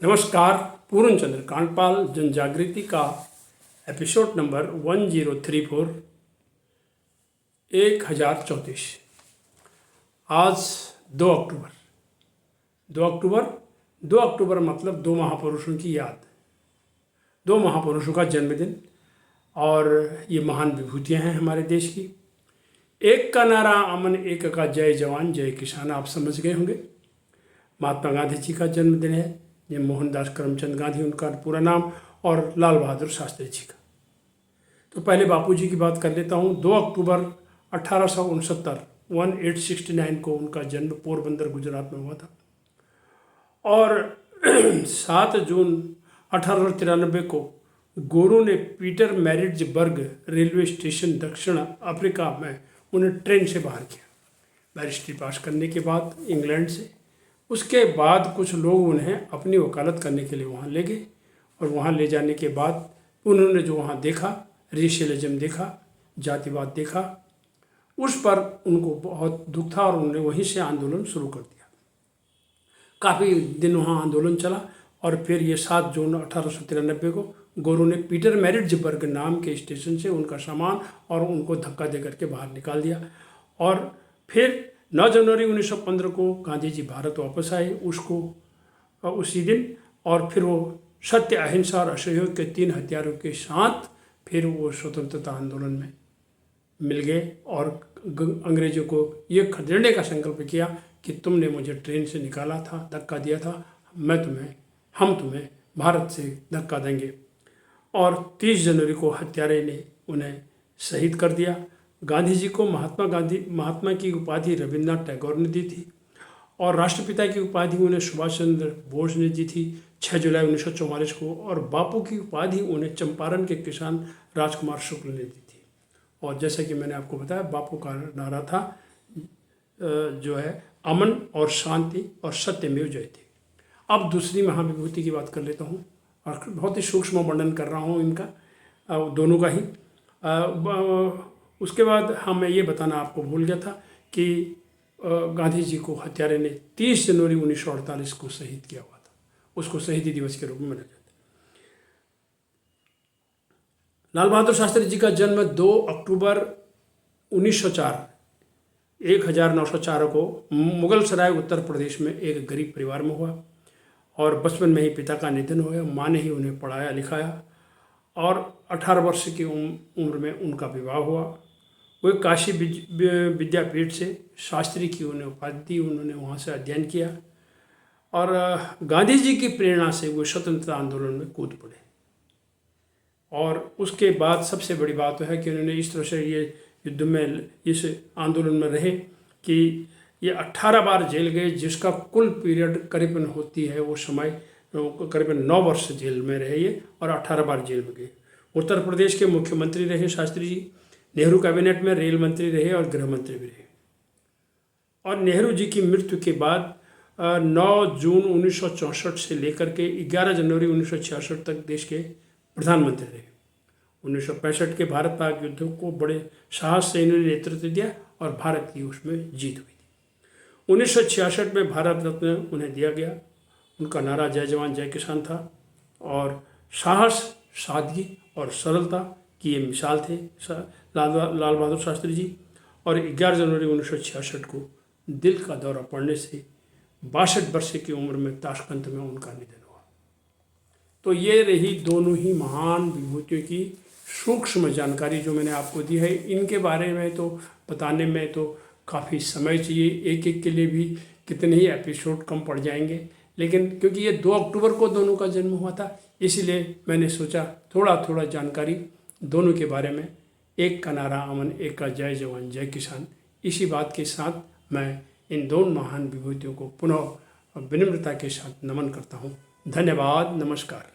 नमस्कार। पूर्णचंद्र कांडपाल जन जागृति का एपिसोड नंबर 1034 1034। आज 2 अक्टूबर 2 अक्टूबर मतलब दो महापुरुषों की याद, दो महापुरुषों का जन्मदिन। और ये महान विभूतियाँ हैं हमारे देश की। एक का नारा अमन, एक का जय जवान जय किसान, आप समझ गए होंगे। महात्मा गांधी जी का जन्मदिन है, ये मोहनदास करमचंद गांधी उनका पूरा नाम, और लाल बहादुर शास्त्री जी का। तो पहले बापू जी की बात कर लेता हूँ। 2 अक्टूबर 1869 को उनका जन्म पोरबंदर गुजरात में हुआ था। और 7 जून 1893 को गोरू ने पीटर मैरिट्जबर्ग रेलवे स्टेशन दक्षिण अफ्रीका में उन्हें ट्रेन से बाहर किया, बैरिस्ट्री पास करने के बाद इंग्लैंड से। उसके बाद कुछ लोग उन्हें अपनी वकालत करने के लिए वहाँ ले गए, और वहाँ ले जाने के बाद उन्होंने जो वहाँ देखा, रेशियलिज्म देखा, जातिवाद देखा, उस पर उनको बहुत दुख था और उन्होंने वहीं से आंदोलन शुरू कर दिया। काफ़ी दिन वहाँ आंदोलन चला, और फिर ये 7 जून 1893 को गोरू ने पीटर मैरिट्जबर्ग नाम के स्टेशन से उनका सामान और उनको धक्का दे करके बाहर निकाल दिया। और फिर 9 जनवरी 1915 को गांधी जी भारत वापस आए उसी दिन। और फिर वो सत्य, अहिंसा और असहयोग के 3 हथियारों के साथ फिर वो स्वतंत्रता आंदोलन में मिल गए, और अंग्रेजों को ये खदेड़ने का संकल्प किया कि तुमने मुझे ट्रेन से निकाला था, धक्का दिया था, हम तुम्हें भारत से धक्का देंगे। और 30 जनवरी को हत्यारे ने उन्हें शहीद कर दिया। गांधी जी को महात्मा की उपाधि रविन्द्रनाथ टैगोर ने दी थी, और राष्ट्रपिता की उपाधि उन्हें सुभाष चंद्र बोस ने दी थी 6 जुलाई 1944 को। और बापू की उपाधि उन्हें चंपारण के किसान राजकुमार शुक्ल ने दी थी। और जैसा कि मैंने आपको बताया, बापू का नारा था जो है अमन और शांति और सत्यमेव जयते। अब दूसरी महाविभूति की बात कर लेता हूँ, और बहुत ही सूक्ष्म वर्णन कर रहा हूँ इनका, दोनों का ही। उसके बाद मैं ये बताना आपको भूल गया था कि गांधी जी को हत्यारे ने 30 जनवरी 1948 को शहीद किया हुआ था। उसको शहीदी दिवस के रूप में मनाया जाता है। लाल बहादुर शास्त्री जी का जन्म 2 अक्टूबर 1904 को मुगल सराय उत्तर प्रदेश में एक गरीब परिवार में हुआ। और बचपन में ही पिता का निधन हो गया। माँ ने ही उन्हें पढ़ाया लिखाया, और 18 वर्ष की उम्र में उनका विवाह हुआ। वे काशी विद्यापीठ से शास्त्री की उन्हें उपाधि दी, उन्होंने वहाँ से अध्ययन किया। और गांधी जी की प्रेरणा से वो स्वतंत्रता आंदोलन में कूद पड़े। और उसके बाद सबसे बड़ी बात तो है कि उन्होंने इस तरह से ये युद्ध में, इस आंदोलन में रहे कि ये 18 बार जेल गए, जिसका कुल पीरियड करीबन होती है वो समय करीबन 9 वर्ष जेल में रहे ये, और 18 बार जेल में गए। उत्तर प्रदेश के मुख्यमंत्री रहे शास्त्री जी, नेहरू कैबिनेट में रेल मंत्री रहे और गृह मंत्री भी रहे। और नेहरू जी की मृत्यु के बाद 9 जून 1964 से लेकर के 11 जनवरी 1966 तक देश के प्रधानमंत्री रहे। 1965 के भारत पाक युद्ध को बड़े साहस से इन्होंने नेतृत्व दिया, और भारत की उसमें जीत हुई थी। 1966 में भारत रत्न उन्हें दिया गया। उनका नारा जय जवान जय किसान था, और साहस, सादगी और सरलता की ये मिसाल थे लाल बहादुर शास्त्री जी। और 11 जनवरी 1966 को दिल का दौरा पड़ने से 62 वर्ष की उम्र में ताशकंद में उनका निधन हुआ। तो ये रही दोनों ही महान विभूतियों की सूक्ष्म जानकारी जो मैंने आपको दी है। इनके बारे में तो बताने में तो काफ़ी समय चाहिए, एक एक के लिए भी कितने ही एपिसोड कम पड़ जाएंगे। लेकिन क्योंकि ये 2 अक्टूबर को दोनों का जन्म हुआ था, इसीलिए मैंने सोचा थोड़ा जानकारी दोनों के बारे में। एक का नारा अमन, एक का जय जवान जय किसान। इसी बात के साथ मैं इन दोनों महान विभूतियों को पुनः विनम्रता के साथ नमन करता हूँ। धन्यवाद, नमस्कार।